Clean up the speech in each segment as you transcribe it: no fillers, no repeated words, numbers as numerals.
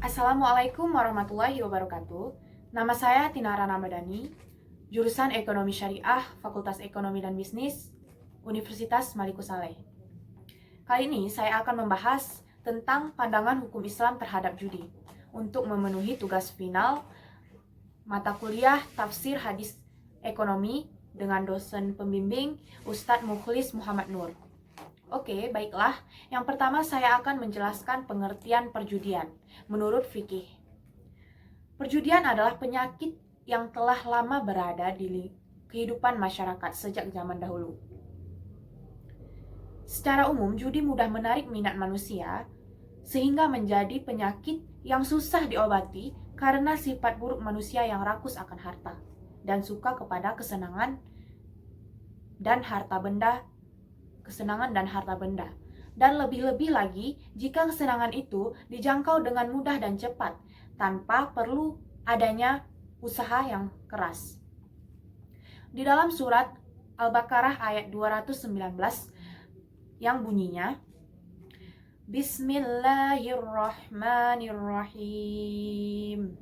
Assalamualaikum warahmatullahi wabarakatuh. Nama saya Tinara Ramadhani, jurusan Ekonomi Syariah, Fakultas Ekonomi dan Bisnis, Universitas Maliku Saleh. Kali ini saya akan membahas tentang pandangan hukum Islam terhadap judi untuk memenuhi tugas final mata kuliah Tafsir Hadis Ekonomi dengan dosen pembimbing Ustadz Mukhlis Muhammad Nur. Oke, baiklah. Yang pertama saya akan menjelaskan pengertian perjudian menurut fikih. Perjudian adalah penyakit yang telah lama berada di kehidupan masyarakat sejak zaman dahulu. Secara umum, judi mudah menarik minat manusia sehingga menjadi penyakit yang susah diobati karena sifat buruk manusia yang rakus akan harta dan suka kepada kesenangan dan harta benda. Dan lebih-lebih lagi jika kesenangan itu dijangkau dengan mudah dan cepat tanpa perlu adanya usaha yang keras. Di dalam surat Al-Baqarah ayat 219 yang bunyinya, Bismillahirrahmanirrahim.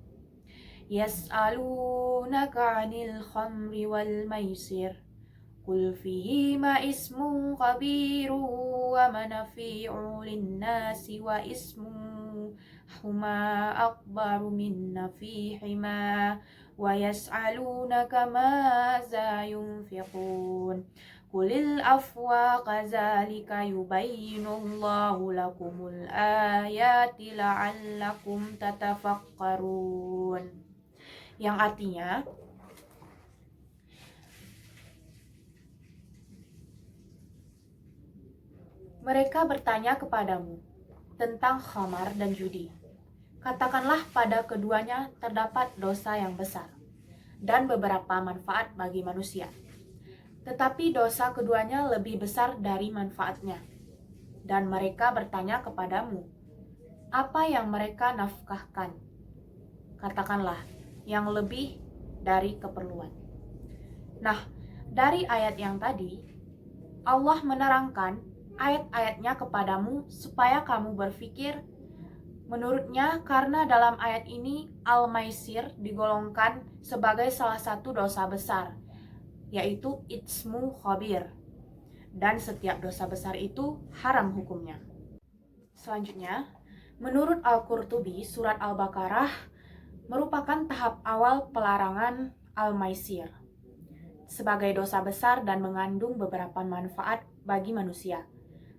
Yas'alunaka 'anil khamri wal maisir. Qul fihima ismun kabiru wa manafi'u linnasi wa ismuhuma akbaru min nafihima wa yas'alunaka maza yunfiqun Qulil afwa kazalika yubayyinullahu lakumul ayati la'allakum tatafakkarun, yang artinya, mereka bertanya kepadamu tentang khamar dan judi. Katakanlah pada keduanya terdapat dosa yang besar dan beberapa manfaat bagi manusia. Tetapi dosa keduanya lebih besar dari manfaatnya. Dan mereka bertanya kepadamu, apa yang mereka nafkahkan? Katakanlah, yang lebih dari keperluan. Nah, dari ayat yang tadi, Allah menerangkan ayat-ayatnya kepadamu supaya kamu berpikir menurutnya, karena dalam ayat ini Al-Maisir digolongkan sebagai salah satu dosa besar, yaitu Ismu Khabir, dan setiap dosa besar itu haram hukumnya. Selanjutnya, menurut Al-Qurtubi, surat Al-Baqarah merupakan tahap awal pelarangan Al-Maisir sebagai dosa besar dan mengandung beberapa manfaat bagi manusia.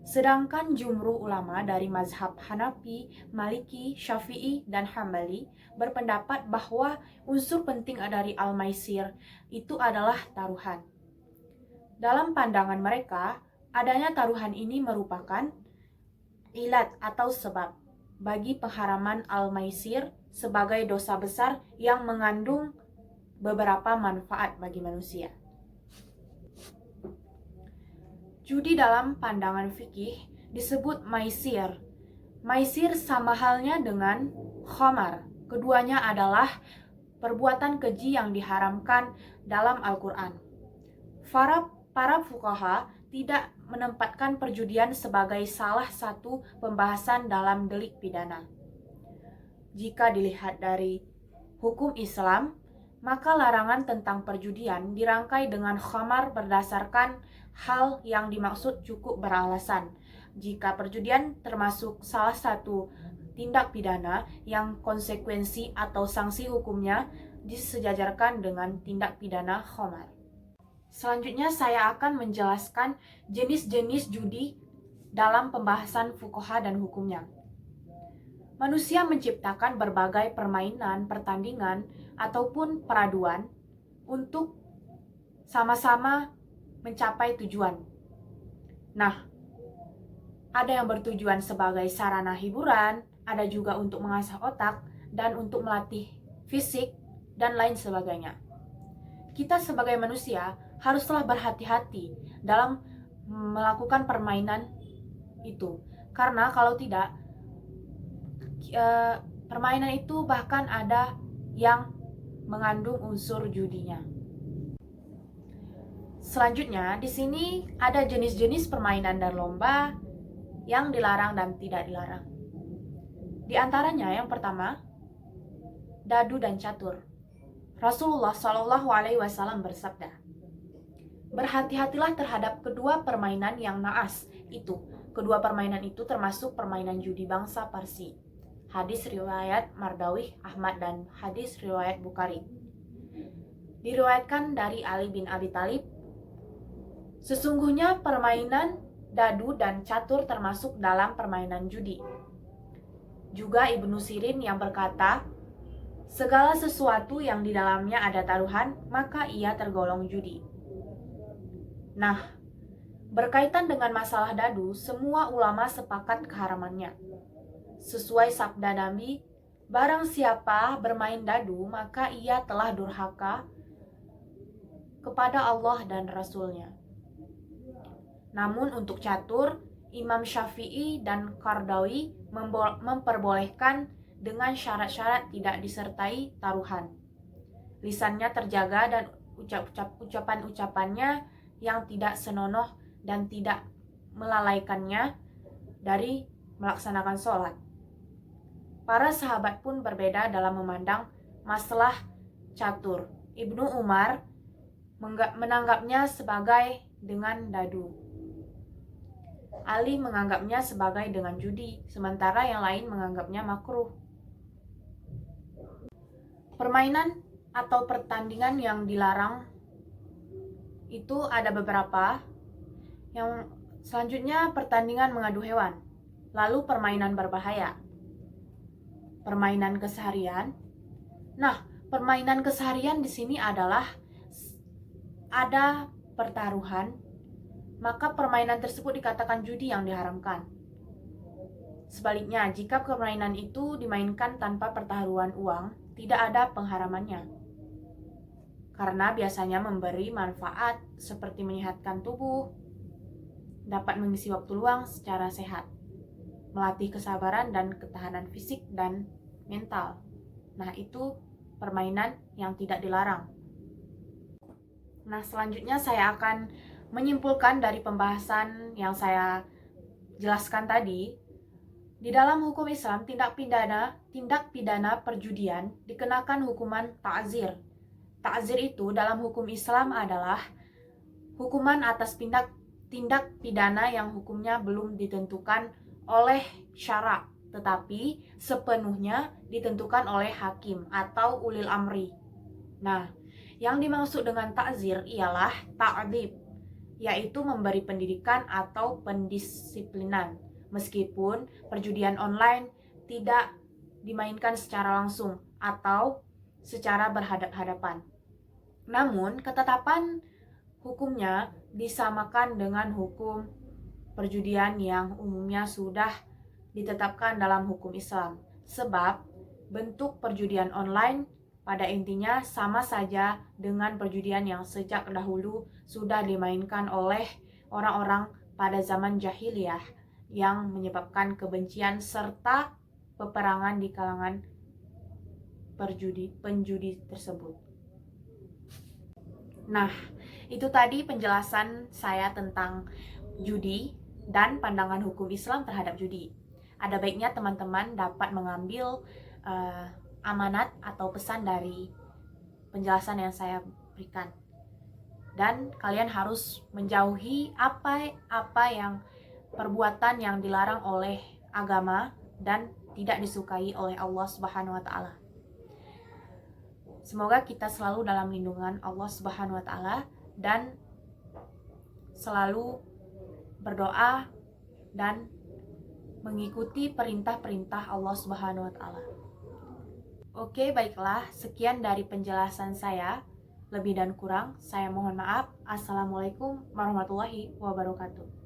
Sedangkan jumhur ulama dari mazhab Hanafi, Maliki, Syafi'i, dan Hambali berpendapat bahwa unsur penting dari Al-Maisir itu adalah taruhan. Dalam pandangan mereka, adanya taruhan ini merupakan ilat atau sebab bagi pengharaman Al-Maisir sebagai dosa besar yang mengandung beberapa manfaat bagi manusia. Judi dalam pandangan fikih disebut maisir. Maisir sama halnya dengan khamar. Keduanya adalah perbuatan keji yang diharamkan dalam Al-Quran. Para fuqaha tidak menempatkan perjudian sebagai salah satu pembahasan dalam delik pidana. Jika dilihat dari hukum Islam, maka larangan tentang perjudian dirangkai dengan khamar berdasarkan hal yang dimaksud cukup beralasan. Jika perjudian termasuk salah satu tindak pidana yang konsekuensi atau sanksi hukumnya disejajarkan dengan tindak pidana khamar. Selanjutnya saya akan menjelaskan jenis-jenis judi dalam pembahasan fuqaha dan hukumnya. Manusia menciptakan berbagai permainan, pertandingan, ataupun peraduan untuk sama-sama mencapai tujuan. Nah, ada yang bertujuan sebagai sarana hiburan, ada juga untuk mengasah otak, dan untuk melatih fisik, dan lain sebagainya. Kita sebagai manusia haruslah berhati-hati dalam melakukan permainan itu. Karena kalau tidak, permainan itu bahkan ada yang mengandung unsur judinya. Selanjutnya, di sini ada jenis-jenis permainan dan lomba yang dilarang dan tidak dilarang. Di antaranya yang pertama, dadu dan catur. Rasulullah Shallallahu Alaihi Wasallam bersabda, berhati-hatilah terhadap kedua permainan yang naas itu. Kedua permainan itu termasuk permainan judi bangsa Parsi. Hadis riwayat Mardawi Ahmad dan hadis riwayat Bukhari. Diriwayatkan dari Ali bin Abi Thalib, sesungguhnya permainan dadu dan catur termasuk dalam permainan judi. Juga Ibnu Sirin yang berkata, segala sesuatu yang di dalamnya ada taruhan, maka ia tergolong judi. Nah, berkaitan dengan masalah dadu, semua ulama sepakat keharamannya. Sesuai sabda Nabi, barang siapa bermain dadu, maka ia telah durhaka kepada Allah dan Rasul-Nya. Namun untuk catur, Imam Syafi'i dan Qardawi memperbolehkan dengan syarat-syarat tidak disertai taruhan. Lisannya terjaga dan ucapan-ucapannya yang tidak senonoh dan tidak melalaikannya dari melaksanakan sholat. Para sahabat pun berbeda dalam memandang masalah catur. Ibnu Umar menanggapnya sebagai dengan dadu. Ali menganggapnya sebagai dengan judi, sementara yang lain menganggapnya makruh. Permainan atau pertandingan yang dilarang itu ada beberapa. Yang selanjutnya pertandingan mengadu hewan, lalu permainan berbahaya, permainan keseharian. Nah, permainan keseharian di sini adalah ada pertaruhan, maka permainan tersebut dikatakan judi yang diharamkan. Sebaliknya, jika permainan itu dimainkan tanpa pertaruhan uang, tidak ada pengharamannya. Karena biasanya memberi manfaat seperti menyehatkan tubuh, dapat mengisi waktu luang secara sehat, melatih kesabaran dan ketahanan fisik dan mental. Nah, itu permainan yang tidak dilarang. Nah, selanjutnya saya akan menyimpulkan dari pembahasan yang saya jelaskan tadi. Di dalam hukum Islam, tindak pidana perjudian dikenakan hukuman ta'zir. Ta'zir itu dalam hukum Islam adalah hukuman atas tindak pidana yang hukumnya belum ditentukan oleh syara, tetapi sepenuhnya ditentukan oleh hakim atau ulil amri. Nah, yang dimaksud dengan ta'zir ialah ta'dib, yaitu memberi pendidikan atau pendisiplinan. Meskipun perjudian online tidak dimainkan secara langsung atau secara berhadap-hadapan. Namun, ketetapan hukumnya disamakan dengan hukum perjudian yang umumnya sudah ditetapkan dalam hukum Islam. Sebab bentuk perjudian online pada intinya sama saja dengan perjudian yang sejak dahulu sudah dimainkan oleh orang-orang pada zaman jahiliyah yang menyebabkan kebencian serta peperangan di kalangan penjudi tersebut. Nah, itu tadi penjelasan saya tentang judi dan pandangan hukum Islam terhadap judi. Ada baiknya teman-teman dapat mengambil amanat atau pesan dari penjelasan yang saya berikan. Dan kalian harus menjauhi apa yang perbuatan yang dilarang oleh agama dan tidak disukai oleh Allah Subhanahu wa taala. Semoga kita selalu dalam lindungan Allah Subhanahu wa taala dan selalu berdoa dan mengikuti perintah-perintah Allah Subhanahu wa taala. Oke, baiklah, sekian dari penjelasan saya. Lebih dan kurang saya mohon maaf. Assalamualaikum warahmatullahi wabarakatuh.